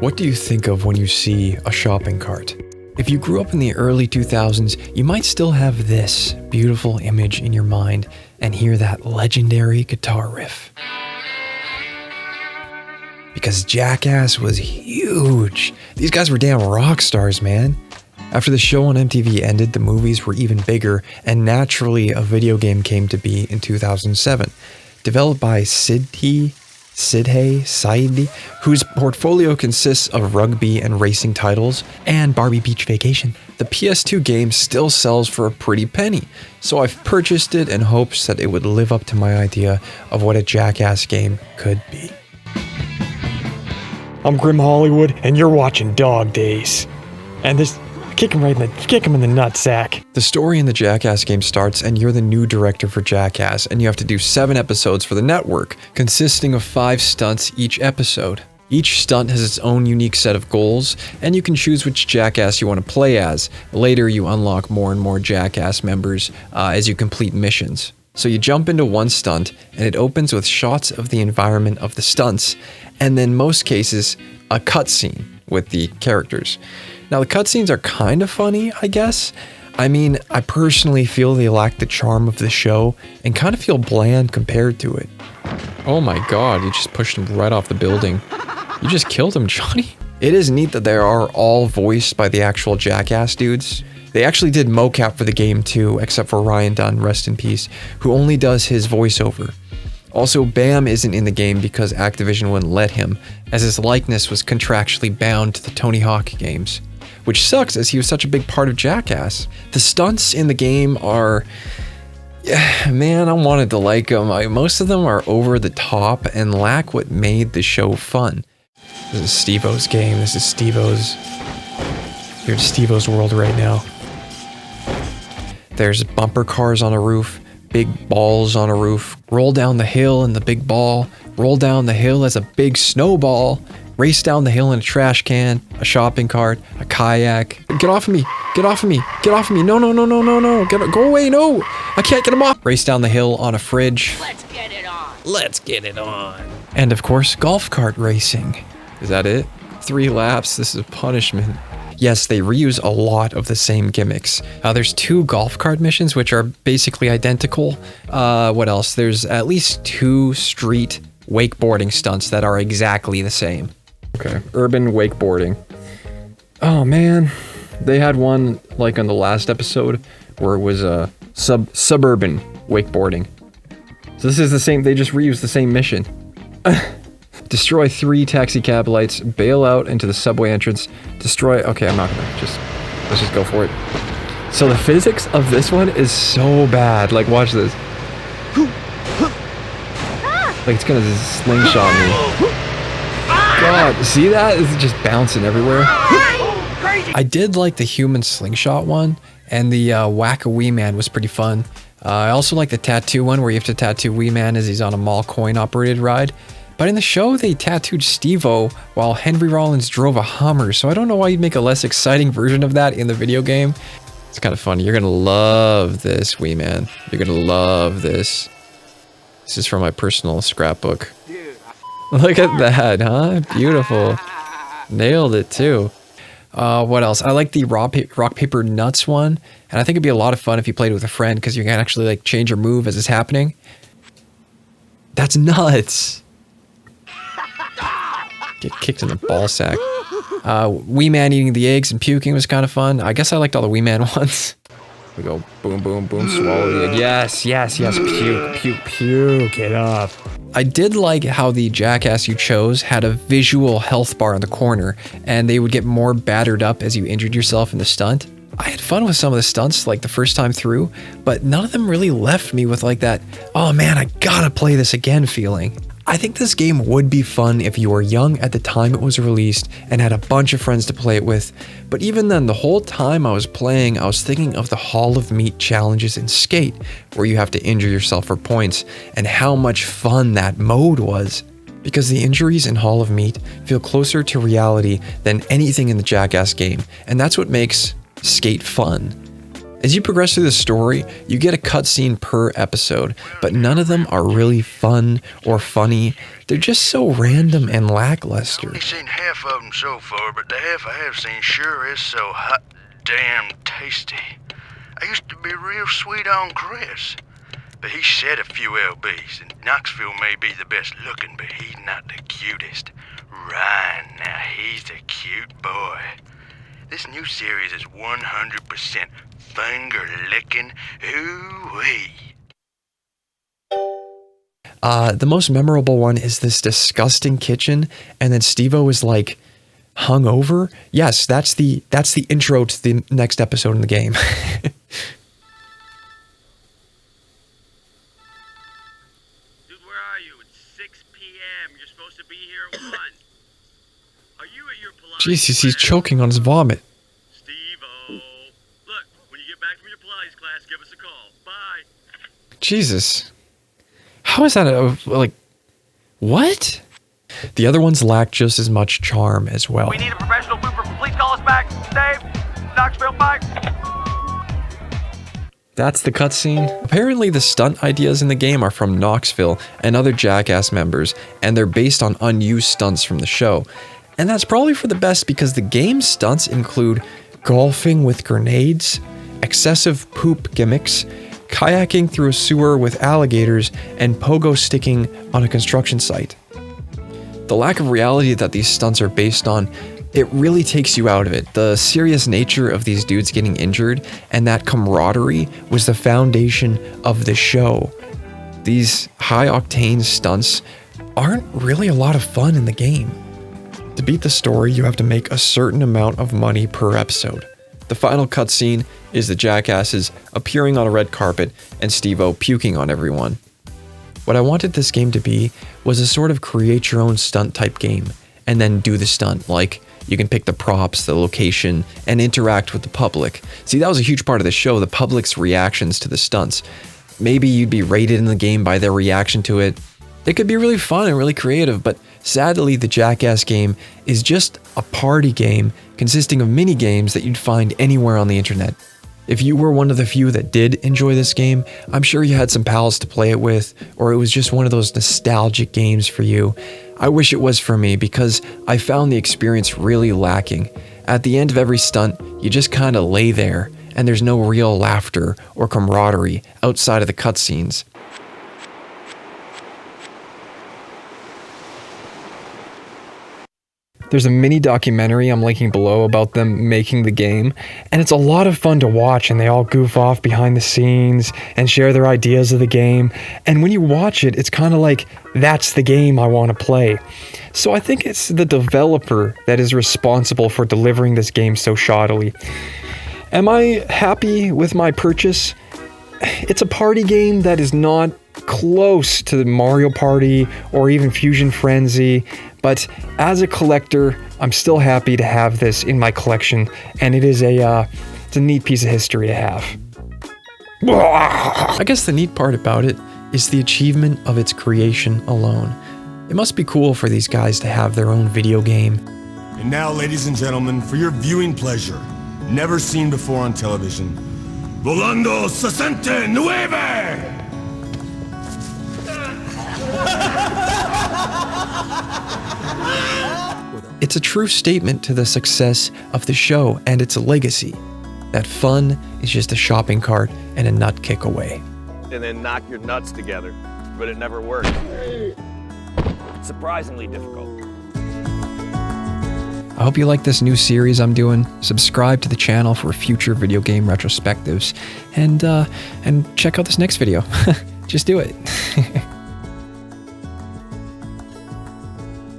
What do you think of when you see a shopping cart? If you grew up in the early 2000s, you might still have this beautiful image in your mind and hear that legendary guitar riff. Because Jackass was huge. These guys were damn rock stars, man. After the show on MTV ended, the movies were even bigger, and naturally a video game came to be in 2007. Developed by Sidhe, whose portfolio consists of rugby and racing titles, and Barbie Beach Vacation. The PS2 game still sells for a pretty penny, so I've purchased it in hopes that it would live up to my idea of what a Jackass game could be. I'm Grimm Hollywood, and you're watching Dog Days. And this, kick him in the nutsack. The story in the Jackass game starts, and you're the new director for Jackass, and you have to do 7 episodes for the network, consisting of 5 stunts each episode. Each stunt has its own unique set of goals, and you can choose which Jackass you want to play as. Later, you unlock more and more Jackass members as you complete missions. So you jump into one stunt, and it opens with shots of the environment of the stunts, and then most cases, a cutscene with the characters. Now the cutscenes are kind of funny, I guess. I mean, I personally feel they lack the charm of the show, and kind of feel bland compared to it. Oh my god, you just pushed him right off the building. You just killed him, Johnny. It is neat that they are all voiced by the actual Jackass dudes. They actually did mocap for the game too, except for Ryan Dunn, rest in peace, who only does his voiceover. Also, Bam isn't in the game because Activision wouldn't let him, as his likeness was contractually bound to the Tony Hawk games. Which sucks, as he was such a big part of Jackass. The stunts in the game are... yeah, man, I wanted to like them. Most of them are over the top and lack what made the show fun. This is Steve-O's game. This is Steve-O's... You're in Steve-O's world right now. There's bumper cars on a roof, big balls on a roof, roll down the hill in the big ball, roll down the hill as a big snowball, race down the hill in a trash can, a shopping cart, a kayak. Get off of me, get off of me, get off of me, no, go away, no, I can't get him off. Race down the hill on a fridge. Let's get it on. And of course, golf cart racing. Is that it? 3 laps, this is a punishment. Yes, they reuse a lot of the same gimmicks. There's 2 golf cart missions, which are basically identical. What else? There's at least 2 street wakeboarding stunts that are exactly the same. Okay, urban wakeboarding. Oh man, they had one like on the last episode where it was a suburban wakeboarding. So this is the same, they just reused the same mission. Destroy 3 taxi cab lights, bail out into the subway entrance, destroy... Okay, I'm not gonna let's just go for it. So the physics of this one is so bad. Like, watch this. Like, it's gonna slingshot me. God, see that? It's just bouncing everywhere. I did like the human slingshot one, and the Whack-A-Wee Man was pretty fun. I also like the tattoo one, where you have to tattoo Wee Man as he's on a mall coin-operated ride. But in the show, they tattooed Steve-O while Henry Rollins drove a Hummer, so I don't know why you'd make a less exciting version of that in the video game. It's kind of funny. You're gonna love this, Wee Man. You're gonna love this. This is from my personal scrapbook. Look at that, huh? Beautiful. Nailed it, too. What else? I like the rock, paper, nuts one, and I think it'd be a lot of fun if you played with a friend, because you can actually like change your move as it's happening. That's nuts. Get kicked in the ball sack. Wee Man eating the eggs and puking was kind of fun. I guess I liked all the Wee Man ones. We go boom, boom, boom, swallow the egg. Yes, puke it up. I did like how the Jackass you chose had a visual health bar in the corner, and they would get more battered up as you injured yourself in the stunt. I had fun with some of the stunts like the first time through, but none of them really left me with like that, oh man, I gotta play this again feeling. I think this game would be fun if you were young at the time it was released and had a bunch of friends to play it with, but even then, the whole time I was playing, I was thinking of the Hall of Meat challenges in Skate, where you have to injure yourself for points, and how much fun that mode was. Because the injuries in Hall of Meat feel closer to reality than anything in the Jackass game, and that's what makes Skate fun. As you progress through the story, you get a cutscene per episode, but none of them are really fun or funny. They're just so random and lackluster. I've only seen half of them so far, but the half I have seen sure is so hot damn tasty. I used to be real sweet on Chris, but he shed a few lbs, and Knoxville may be the best looking, but he's not the cutest. Ryan, now he's a cute boy. This new series is 100% finger licking. Ooh-wee. The most memorable one is this disgusting kitchen, and then Steve-O is like hungover. Yes, that's the intro to the next episode in the game. Dude, where are you? It's 6 p.m. You're supposed to be here at 1. Are you at your Pilates Jesus, he's class? choking on his vomit. Steve-O. Look, when you get back from your Pilates class, give us a call. Bye. Jesus. How is that like, what? The other ones lack just as much charm as well. We need a professional blooper. Please call us back. Dave, Knoxville, bye. That's the cutscene. Apparently the stunt ideas in the game are from Knoxville and other Jackass members, and they're based on unused stunts from the show. And that's probably for the best because the game's stunts include golfing with grenades, excessive poop gimmicks, kayaking through a sewer with alligators, and pogo sticking on a construction site. The lack of reality that these stunts are based on, it really takes you out of it. The serious nature of these dudes getting injured and that camaraderie was the foundation of the show. These high-octane stunts aren't really a lot of fun in the game. To beat the story, you have to make a certain amount of money per episode. The final cutscene is the Jackasses appearing on a red carpet and Steve-O puking on everyone. What I wanted this game to be was a sort of create your own stunt type game and then do the stunt. Like, you can pick the props, the location, and interact with the public. See, that was a huge part of the show, the public's reactions to the stunts. Maybe you'd be rated in the game by their reaction to it. It could be really fun and really creative, but sadly the Jackass game is just a party game consisting of mini games that you'd find anywhere on the internet. If you were one of the few that did enjoy this game, I'm sure you had some pals to play it with, or it was just one of those nostalgic games for you. I wish it was for me because I found the experience really lacking. At the end of every stunt, you just kind of lay there, and there's no real laughter or camaraderie outside of the cutscenes. There's a mini documentary I'm linking below about them making the game, and it's a lot of fun to watch, and they all goof off behind the scenes and share their ideas of the game. And when you watch it, it's kind of like, that's the game I want to play. So I think it's the developer that is responsible for delivering this game so shoddily. Am I happy with my purchase? It's a party game that is not close to the Mario Party or even Fusion Frenzy, but as a collector, I'm still happy to have this in my collection, and it's a neat piece of history to have. I guess the neat part about it is the achievement of its creation alone. It must be cool for these guys to have their own video game. And now, ladies and gentlemen, for your viewing pleasure, never seen before on television, Volando 69! It's a true statement to the success of the show and its legacy, that fun is just a shopping cart and a nut kick away. And then knock your nuts together, but it never works. Surprisingly difficult. I hope you like this new series I'm doing. Subscribe to the channel for future video game retrospectives, and check out this next video. Just do it.